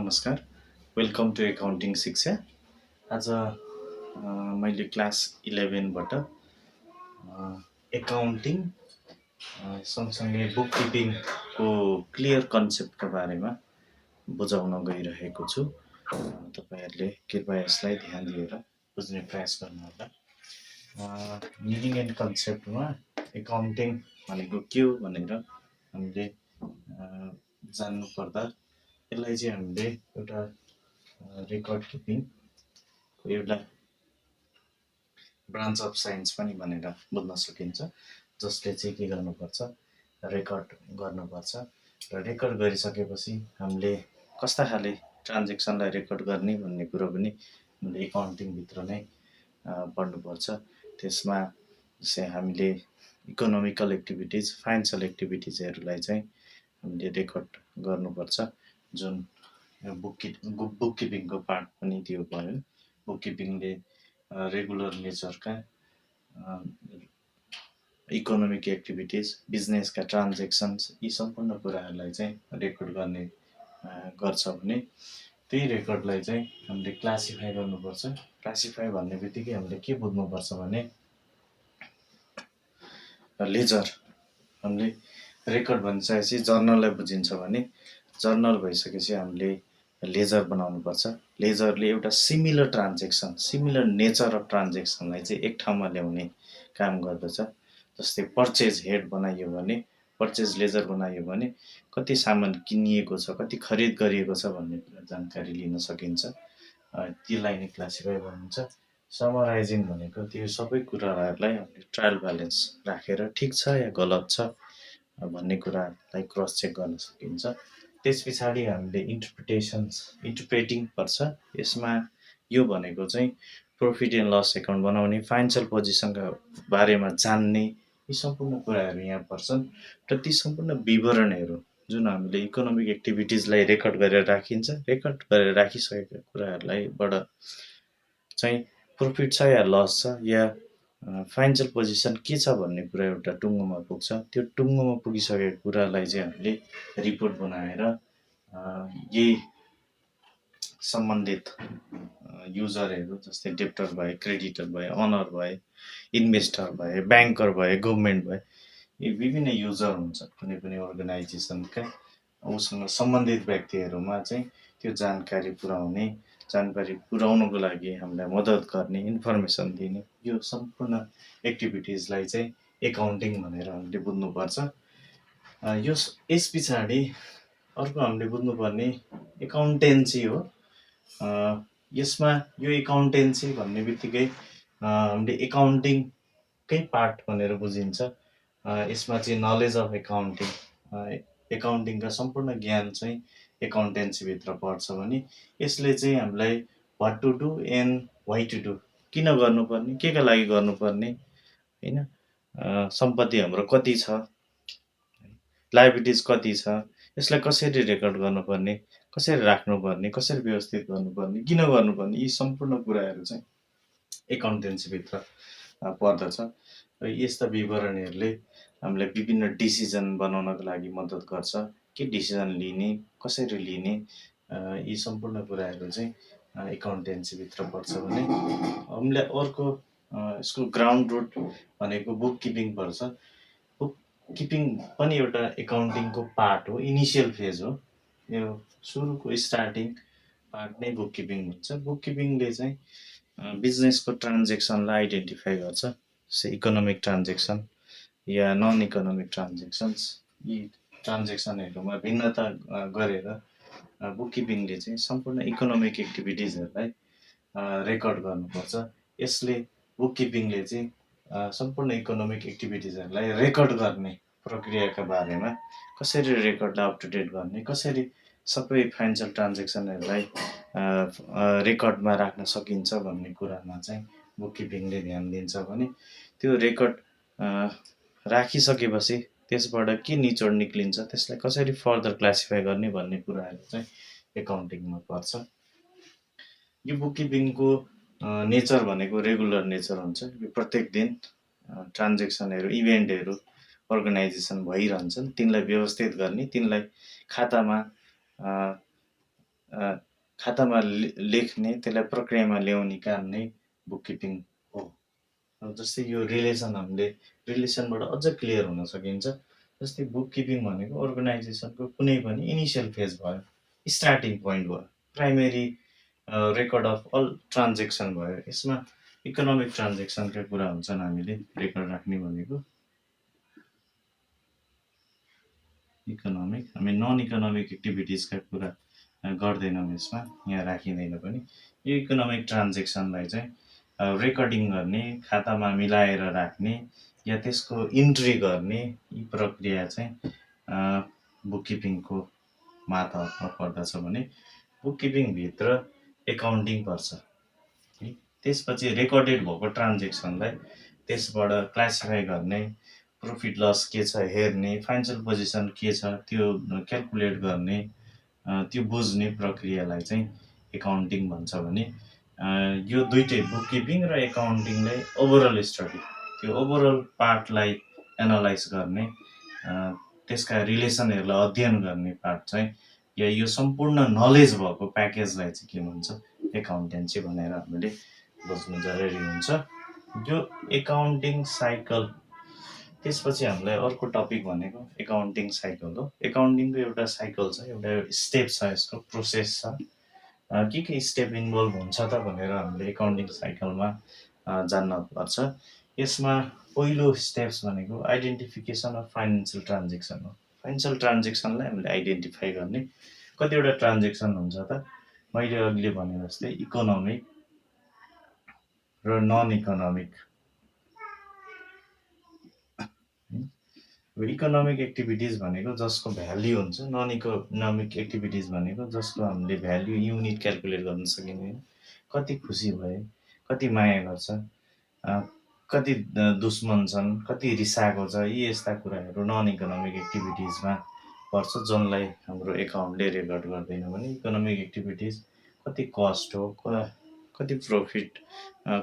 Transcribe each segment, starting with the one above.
नमस्कार, welcome to accounting शिक्षा। आज मैले क्लास 11बाट एकाउन्टिङ सँगसँगै बुक किपिङको क्लियर कन्सेप्टको बारेमा बुझाउन गइरहेको छु। तपाईँहरूले कृपया यसलाई ध्यान दिएर बुझ्ने प्रयास गर्नुहोला। मिनिङ एन्ड कन्सेप्टमा एकाउन्टिङ भनेको के हो भनेर हामीले जान्नुपर्दा यसलाई चाहिँ हामीले एउटा रेकर्ड किपिङको एउटा ब्रान्च अफ साइन्स पनि भनेर बुझ्न सकिन्छ, जसले चाहिँ के गर्नुपर्छ, रेकर्ड गर्नुपर्छ र रेकर्ड गरिसकेपछि हामीले कस्ता खाले ट्रान्जेक्सनलाई रेकर्ड गर्ने भन्ने कुरो पनि हामीले एकाउन्टिङभित्र नै पढ्नुपर्छ। त्यसमा चाहिँ हामीले इकोनोमिकल एक्टिभिटिज, फाइनेन्सियल एक्टिभिटिजहरूलाई चाहिँ हामीले रेकर्ड गर्नुपर्छ, जुन बुक किपिङको पार्ट पनि त्यो भयो। बुक किपिङले रेगुलर नेचरका इकोनोमिक एक्टिभिटिज, बिजनेसका ट्रान्जेक्सन्स, यी सम्पूर्ण कुराहरूलाई चाहिँ रेकर्ड गर्ने गर्छ भने त्यही रेकर्डलाई चाहिँ हामीले क्लासिफाई गर्नुपर्छ। क्लासिफाई भन्ने बित्तिकै हामीले के बुझ्नुपर्छ भने लेजर, हामीले रेकर्ड भनिसकेपछि जर्नललाई बुझिन्छ भने जर्नल भइसकेपछि हामीले लेजर बनाउनुपर्छ। लेजरले एउटा similar transaction, similar nature of ट्रान्जेक्सनलाई चाहिँ एक ठाउँमा ल्याउने काम गर्दछ। जस्तै पर्चेज हेड बनाइयो भने, पर्चेज लेजर बनाइयो भने कति सामान किनिएको छ, कति खरिद गरिएको छ भन्ने जानकारी लिन सकिन्छ। त्यसलाई नै क्लासिफाई भनिन्छ। समराइजिङ भनेको त्यो सबै कुराहरूलाई हामीले ट्रायल ब्यालेन्स राखेर ठिक छ या गलत छ भन्ने कुरालाई क्रस चेक गर्न सकिन्छ। त्यस पछाडि हामीले इन्टरप्रेटिङ पर्छ। यसमा यो भनेको चाहिँ प्रफिट एन्ड लस एकाउन्ट बनाउने, फाइनेन्सियल पोजिसनका बारेमा जान्ने, यी सम्पूर्ण कुराहरू यहाँ पर्छन् र ती सम्पूर्ण विवरणहरू जुन हामीले इकोनोमिक एक्टिभिटिजलाई रेकर्ड गरेर राखिन्छ, रेकर्ड गरेर राखिसकेका कुराहरूलाईबाट चाहिँ प्रफिट छ या लस छ या फाइनेन्सियल पोजिसन के छ भन्ने कुरा एउटा टुङ्गोमा पुग्छ। त्यो टुङ्गोमा पुगिसकेको कुरालाई चाहिँ हामीले रिपोर्ट बनाएर यही सम्बन्धित युजरहरू, जस्तै डेप्टर भए, क्रेडिटर भए, अनर भए, इन्भेस्टर भए, ब्याङ्कर भए, गभर्मेन्ट भए, यी विभिन्न युजर हुन्छ कुनै पनि अर्गनाइजेसनका, उसँग सम्बन्धित व्यक्तिहरूमा चाहिँ त्यो जानकारी पुर्याउनको लागि हामीलाई मद्दत गर्ने, इन्फर्मेसन दिने, यो सम्पूर्ण एक्टिभिटिजलाई चाहिँ एकाउन्टिङ भनेर हामीले बुझ्नुपर्छ। यस पछाडि अर्को हामीले बुझ्नुपर्ने एकाउन्टेन्सी हो। यसमा यो एकाउन्टेन्सी भन्ने बित्तिकै हामीले एकाउन्टिङकै पार्ट भनेर बुझिन्छ। यसमा चाहिँ नलेज अफ एकाउन्टिङ, एकाउन्टिङका सम्पूर्ण ज्ञान चाहिँ एकाउन्टेन्सीभित्र पर्छ भने यसले चाहिँ हामीलाई what to do and why to do, किन गर्नुपर्ने, के का लागि गर्नुपर्ने, होइन, सम्पत्ति हाम्रो कति छ, लायबिलिटिज कति छ, यसलाई कसरी रेकर्ड गर्नुपर्ने, कसरी राख्नुपर्ने, कसरी व्यवस्थित गर्नुपर्ने, किन गर्नुपर्ने, यी सम्पूर्ण कुराहरू चाहिँ एकाउन्टेन्सीभित्र पर्दछ। र यस्ता विवरणहरूले हामीलाई विभिन्न डिसिजन बनाउनको लागि मद्दत गर्छ। के डिसिजन लिने, कसरी लिने, यी सम्पूर्ण कुराहरू चाहिँ एकाउन्टेन्सीभित्र पर्छ भने हामीलाई अर्को यसको ग्राउन्ड रुट भनेको बुक किपिङ पर्छ। बुक किपिङ पनि एउटा एकाउन्टिङको पार्ट हो, इनिसियल फेज हो। यो सुरुको स्टार्टिङ पार्ट नै बुक किपिङ हुन्छ। बुक किपिङले चाहिँ बिजनेसको ट्रान्जेक्सनलाई आइडेन्टिफाई गर्छ, जस्तै इकोनोमिक ट्रान्जेक्सन या नन इकोनोमिक ट्रान्जेक्सन्स, यी ट्रान्जेक्सनहरूमा भिन्नता गरेर बुक किपिङले चाहिँ सम्पूर्ण इकोनोमिक एक्टिभिटिजहरूलाई रेकर्ड गर्नुपर्छ। यसले बुक किपिङले चाहिँ सम्पूर्ण इकोनोमिक एक्टिभिटिजहरूलाई रेकर्ड गर्ने प्रक्रियाका बारेमा, कसरी रेकर्डलाई अप टु डेट गर्ने, कसरी सबै फाइनेन्सियल ट्रान्जेक्सनहरूलाई रेकर्डमा राख्न सकिन्छ भन्ने कुरामा चाहिँ बुक किपिङले ध्यान दिन्छ भने त्यो रेकर्ड राखिसकेपछि त्यसबाट के निचोड निक्लिन्छ, त्यसलाई कसरी फर्दर क्लासिफाई गर्ने भन्ने कुराहरू चाहिँ एकाउन्टिङमा पर्छ। यो बुक किपिङको नेचर भनेको रेगुलर नेचर हुन्छ। यो प्रत्येक दिन ट्रान्जेक्सनहरू, इभेन्टहरू अर्गनाइजेसन भइरहन्छन्, तिनलाई व्यवस्थित गर्ने, तिनलाई खातामा अ, खातामा लेख्ने, त्यसलाई प्रक्रियामा ल्याउने काम नै बुककिपिङ हो। जस्तै यो रिलेसन हामीले रिलेसनबाट अझ क्लियर हुन सकिन्छ। जस्तै बुककिपिङ भनेको अर्गनाइजेसनको कुनै पनि इनिसियल फेज भयो, स्टार्टिङ पोइन्ट भयो, primary record of all transaction भयो। यसमा इकोनोमिक ट्रान्जेक्सनका कुरा हुन्छन्, हामीले रेकर्ड राख्ने भनेको इकोनोमिक। हामी नन इकोनोमिक एक्टिभिटिजका कुरा गर्दैनौँ, यसमा यहाँ राखिँदैन पनि। यो इकोनोमिक ट्रान्जेक्सनलाई चाहिँ रेकर्डिङ गर्ने, खातामा मिलाएर राख्ने या त्यसको इन्ट्री गर्ने, यी प्रक्रिया चाहिँ बुककिपिङको मातहतमा पर्दछ भने बुककिपिङभित्र एकाउन्टिङ पर्छ है। त्यसपछि रेकर्डेड भएको ट्रान्जेक्सनलाई त्यसबाट क्लासिफाई गर्ने, प्रफिट लस के छ हेर्ने, फाइनेन्सियल पोजिसन के छ त्यो क्यालकुलेट गर्ने, त्यो बुझ्ने प्रक्रियालाई चाहिँ एकाउन्टिङ भन्छ भने यो दुइटै बुककिपिङ र एकाउन्टिङलाई ओभरअल स्टडी, त्यो ओभरअल पार्टलाई एनालाइज गर्ने, त्यसका रिलेसनहरूलाई अध्ययन गर्ने पार्ट चाहिँ या यो सम्पूर्ण नलेज भएको प्याकेजलाई चाहिँ के भन्छ एकाउन्टेन्सी भनेर हामीले बुझ्नु जरुरी हुन्छ। यो एकाउन्टिङ साइकल, त्यसपछि हामीलाई अर्को टपिक भनेको एकाउन्टिङ साइकल हो। एकाउन्टिङको एउटा साइकल छ, एउटा स्टेप छ, यसको प्रोसेस छ। के स्टेप इन्भल्भ हुन्छ त भनेर हामीले एकाउन्टिङ साइकलमा जान्न पर्छ। यसमा पहिलो स्टेप्स भनेको आइडेन्टिफिकेसन अफ फाइनेन्सियल ट्रान्जेक्सन हो। फाइनेन्सियल ट्रान्जेक्सनलाई हामीले आइडेन्टिफाई गर्ने। कतिवटा ट्रान्जेक्सन हुन्छ त, मैले अघिले भने जस्तै इकोनोमिक र नन इकोनोमिक। इकोनोमिक एक्टिभिटिज भनेको जसको भ्याल्यु हुन्छ, नन इकोनोमिक एक्टिभिटिज भनेको जसको हामीले भ्याल्यु युनिट क्यालकुलेट गर्न सकिँदैन। कति खुसी भए, कति माया गर्छ, कति दुश्मन छन्, कति रिसाएको छ, यी यस्ता कुराहरू नन इकोनोमिक एक्टिभिटिजमा पर्छ, जसलाई हाम्रो एकाउन्टले रेकर्ड गर्दैन भने इकोनोमिक एक्टिभिटिज कति कस्ट हो, कति प्रफिट,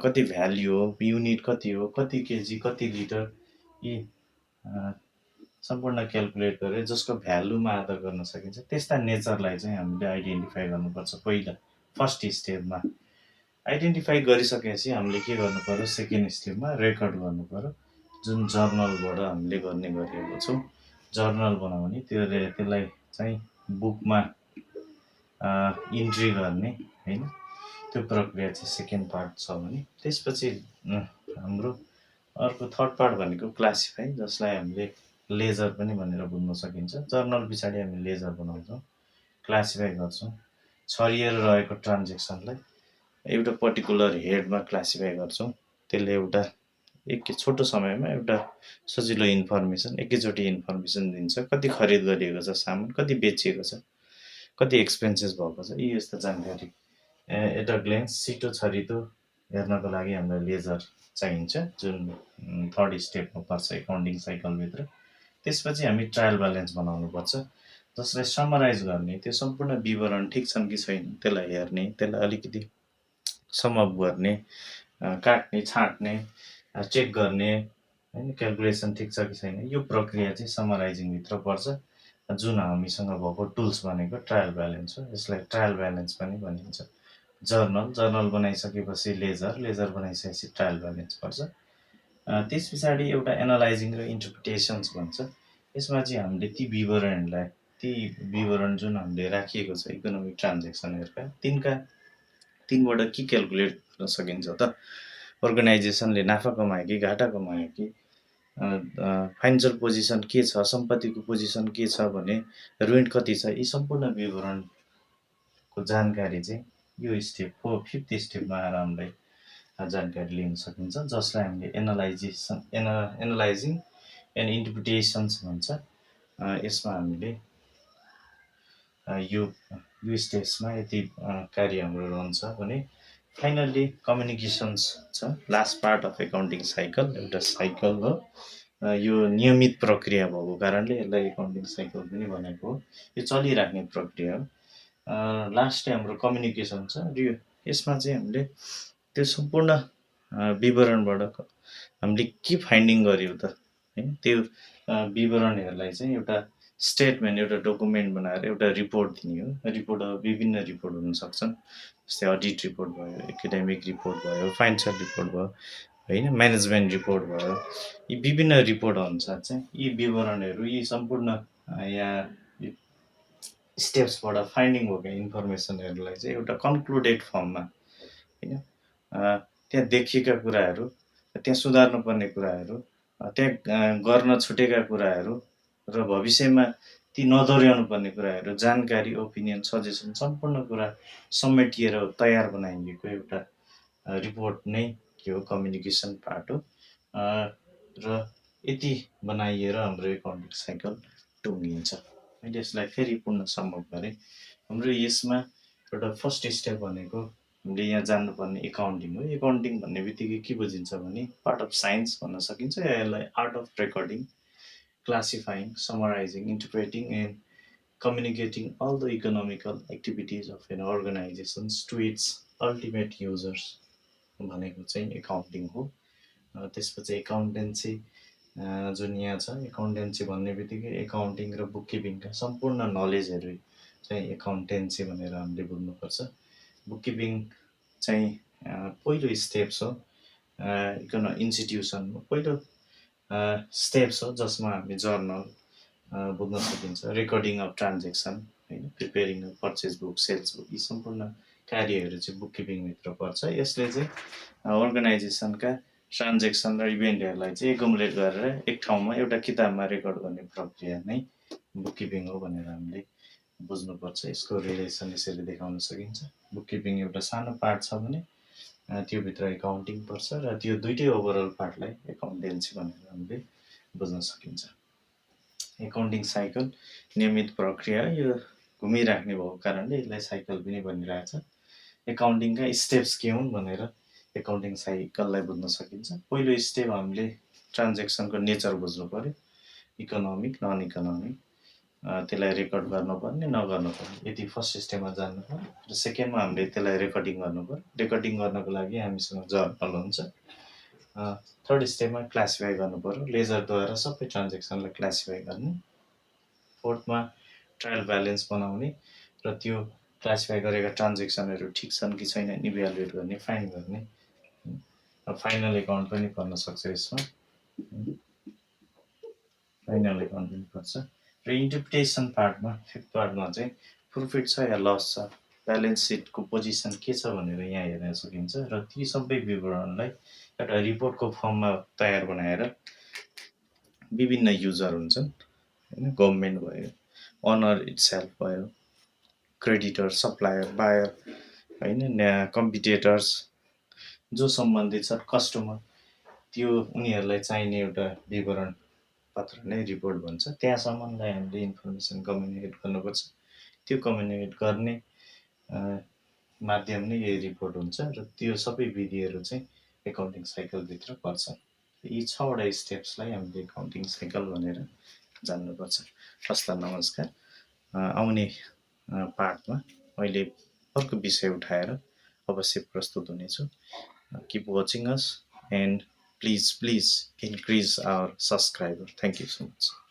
कति भ्याल्यु हो, युनिट कति हो, कति केजी, कति लिटर, यी सम्पूर्ण क्यालकुलेट गरेर जसको भ्यालुमा आधार गर्न सकिन्छ त्यस्ता नेचरलाई चाहिँ हामीले आइडेन्टिफाई गर्नुपर्छ। पहिला फर्स्ट स्टेपमा आइडेन्टिफाई गरिसकेपछि हामीले के गर्नु पर्यो, सेकेन्ड स्टेपमा रेकर्ड गर्नु पर्यो, जुन जर्नलबाट हामीले गर्ने गरेको छौँ। जर्नल बनाउने, त्यसलाई चाहिँ बुकमा इन्ट्री गर्ने होइन, त्यो प्रक्रिया चाहिँ सेकेन्ड पार्ट छ भने त्यसपछि हाम्रो अर्को थर्ड पार्ट भनेको क्लासिफाई, जसलाई हामीले लेजर पनि भनेर बुझ्न सकिन्छ। जर्नल पछाडि हामी लेजर बनाउँछौँ, क्लासिफाई गर्छौँ, छरिएर रहेको ट्रान्जेक्सनलाई एउटा पर्टिकुलर हेडमा क्लासिफाई गर्छौँ। त्यसले एउटा छोटो समयमा एउटा सजिलो इन्फर्मेसन, एकैचोटि इन्फर्मेसन दिन्छ। कति खरिद गरिएको छ सामान, कति बेचिएको छ, कति एक्सपेन्सेस भएको छ, यी यस्ता जानकारी एट अ ग्लेन्स छिटो छरितो हेर्नको लागि हामीलाई लेजर चाहिन्छ, जुन थर्ड स्टेपमा पर्छ एकाउन्टिङ साइकलभित्र। त्यसपछि हामी ट्रायल ब्यालेन्स बनाउनु पर्छ, जसलाई समराइज गर्ने, त्यो सम्पूर्ण विवरण ठिक छन् कि छैन त्यसलाई हेर्ने, त्यसलाई अलिकति समअप गर्ने, काट्ने, छाँट्ने, चेक गर्ने होइन, क्यालकुलेसन ठिक छ कि छैन, यो प्रक्रिया चाहिँ समराइजिङभित्र पर्छ, जुन हामीसँग भएको टुल्स भनेको ट्रायल ब्यालेन्स हो। यसलाई ट्रायल ब्यालेन्स पनि भनिन्छ। जर्नल बनाइसकेपछि लेजर बनाइसकेपछि ट्रायल ब्यालेन्स पर्छ। त्यस पछाडि एउटा एनालाइजिङ र इन्टरप्रिटेसन्स भन्छ। यसमा चाहिँ हामीले ती विवरण जुन हामीले राखिएको छ इकोनोमिक ट्रान्जेक्सनहरूका, तिनबाट के क्यालकुलेट गर्न सकिन्छ त, अर्गनाइजेसनले नाफा कमायो कि घाटा कमायो कि, फाइनेन्सियल पोजिसन के छ, सम्पत्तिको पोजिसन के छ भने, ऋण कति छ, यी सम्पूर्ण विवरणको जानकारी चाहिँ यो स्टेपको फिफ्थ स्टेपमा आएर हामीलाई जानकारी लिन सकिन्छ, जसलाई हामीले एनालाइजिङ एन्ड इन्टरप्रिटेसन्स भन्छ। यसमा हामीले यो स्टेप्समा यति कार्य हाम्रो रहन्छ भने फाइनल्ली कम्युनिकेसन्स छ, last part of accounting cycle, एउटा साइकल हो। यो नियमित प्रक्रिया भएको कारणले यसलाई एकाउन्टिङ साइकल पनि भनेको हो। यो चलिराख्ने प्रक्रिया हो। लास्ट हाम्रो कम्युनिकेसन छ, र यसमा चाहिँ हामीले त्यो सम्पूर्ण विवरणबाट हामीले के फाइन्डिङ गर्यौँ त होइन, त्यो विवरणहरूलाई चाहिँ एउटा स्टेटमेन्ट एउटा डकुमेन्ट बनाएर एउटा रिपोर्ट दिने हो। रिपोर्ट अब विभिन्न रिपोर्ट हुन सक्छन्। जस्तै अडिट रिपोर्ट भयो, एकाडेमिक रिपोर्ट भयो, फाइनेन्सियल रिपोर्ट भयो, होइन, म्यानेजमेन्ट रिपोर्ट भयो। यी विभिन्न रिपोर्ट अनुसार चाहिँ यी विवरणहरू, यी सम्पूर्ण यहाँ स्टेप्सबाट फाइन्डिङ भएको इन्फर्मेसनहरूलाई चाहिँ एउटा कन्क्लुडेड फर्ममा, होइन, त्यहाँ देखिएका कुराहरू, त्यहाँ सुधार्नुपर्ने कुराहरू, त्यहाँ गर्न छुटेका कुराहरू र भविष्यमा ती नदोहोऱ्याउनु पर्ने कुराहरू, जानकारी, ओपिनियन, सजेसन सम्पूर्ण कुरा समेटिएर तयार बनाइएको एउटा रिपोर्ट नै के हो, कम्युनिकेसन पार्ट हो। र यति बनाइएर हाम्रो एकाउन्टिङ साइकल टुङ्गिन्छ। मैले यसलाई फेरि पुनः सम्भव गरेँ। हाम्रो यसमा एउटा फर्स्ट स्टेप भनेको हामीले यहाँ जान्नुपर्ने एकाउन्टिङ हो। एकाउन्टिङ भन्ने बित्तिकै के बुझिन्छ भने पार्ट अफ साइन्स भन्न सकिन्छ, या यसलाई art of recording, classifying, summarizing, interpreting, and communicating all the economical activities of an organizations to its ultimate users भनेको चाहिँ एकाउन्टिङ हो। त्यसपछि एकाउन्टेन्सी जुन यहाँ छ, एकाउन्टेन्सी भन्ने बित्तिकै एकाउन्टिङ र बुक किपिङका सम्पूर्ण नलेजहरू चाहिँ एकाउन्टेन्सी भनेर हामीले बुझ्नुपर्छ। बुक किपिङ चाहिँ पहिलो स्टेप्स हो, इन्स्टिट्युसनमा पहिलो स्टेप्स हो, जसमा हामी जर्नल बुझ्न सकिन्छ, रेकर्डिङ अफ ट्रान्जेक्सन, होइन, preparing of purchase book, sales book, यी सम्पूर्ण कार्यहरू चाहिँ बुक किपिङभित्र पर्छ। यसले चाहिँ अर्गनाइजेसनका ट्रान्जेक्सन र इभेन्टहरूलाई चाहिँ एकुमुलेट गरेर एक ठाउँमा एउटा किताबमा रेकर्ड गर्ने प्रक्रिया नै बुक किपिङ हो भनेर हामीले बुझ्नुपर्छ। यसको रिलेसन यसरी देखाउन सकिन्छ। बुक किपिङ एउटा सानो पार्ट छ भने त्योभित्र एकाउन्टिङ पर्छ, र त्यो दुइटै ओभरअल पार्टलाई एकाउन्टेन्सी भनेर हामीले बुझ्न सकिन्छ। एकाउन्टिङ साइकल नियमित प्रक्रिया, यो घुमिराख्ने भएको कारणले यसलाई साइकल पनि भनिरहेछ। एकाउन्टिङका स्टेप्स के हुन् भनेर एकाउन्टिङ साइकललाई बुझ्न सकिन्छ। पहिलो स्टेप हामीले ट्रान्जेक्सनको नेचर बुझ्नु पर्यो, इकोनोमिक, नन इकोनोमिक, त्यसलाई रेकर्ड गर्नुपर्ने, नगर्नुपर्ने, यति फर्स्ट स्टेपमा जान्नु पर्यो। र सेकेन्डमा हामीले त्यसलाई रेकर्डिङ गर्नु पर्यो। रेकर्डिङ गर्नको लागि हामीसँग जर्नल हुन्छ। थर्ड स्टेपमा क्लासिफाई गर्नु पर्यो, लेजरद्वारा सबै ट्रान्जेक्सनलाई क्लासिफाई गर्ने। फोर्थमा ट्रायल ब्यालेन्स बनाउने र त्यो क्लासिफाई गरेका ट्रान्जेक्सनहरू ठिक छन् कि छैनन् इभ्यालुएट गर्ने, फाइन्ड गर्ने। फाइनल एकाउन्ट पनि पर्न सक्छ यसमा, फाइनल एकाउन्ट पनि पर्छ। र इन्टरप्रिटेसन पार्टमा, फिफ्थ पार्टमा चाहिँ प्रफिट छ या लस छ, ब्यालेन्स सिटको पोजिसन के छ भनेर यहाँ हेर्न सकिन्छ। र ती सबै विवरणलाई एउटा रिपोर्टको फर्ममा तयार बनाएर विभिन्न युजर हुन्छन्, होइन, गभर्मेन्ट भयो, ओनर इट्सेल्फ भयो, क्रेडिटर, सप्लायर, बायर, होइन, कम्पिटेटर्स, जो सम्बन्धित छ, कस्टमर, त्यो उनीहरूलाई चाहिने एउटा विवरण पत्र नै रिपोर्ट भन्छ। त्यहाँसम्मलाई हामीले इन्फर्मेसन कम्युनिकेट गर्नुपर्छ। त्यो कम्युनिकेट गर्ने माध्यम नै यही रिपोर्ट हुन्छ, र त्यो सबै विधिहरू चाहिँ एकाउन्टिङ साइकलभित्र पर्छन्। यी 6वटा स्टेप्सलाई हामीले एकाउन्टिङ साइकल भनेर जान्नुपर्छ। हस् त, नमस्कार। आउने पार्टमा मैले अर्को विषय उठाएर अवश्य प्रस्तुत हुनेछु। Keep watching us, and please increase our subscriber. Thank you so much.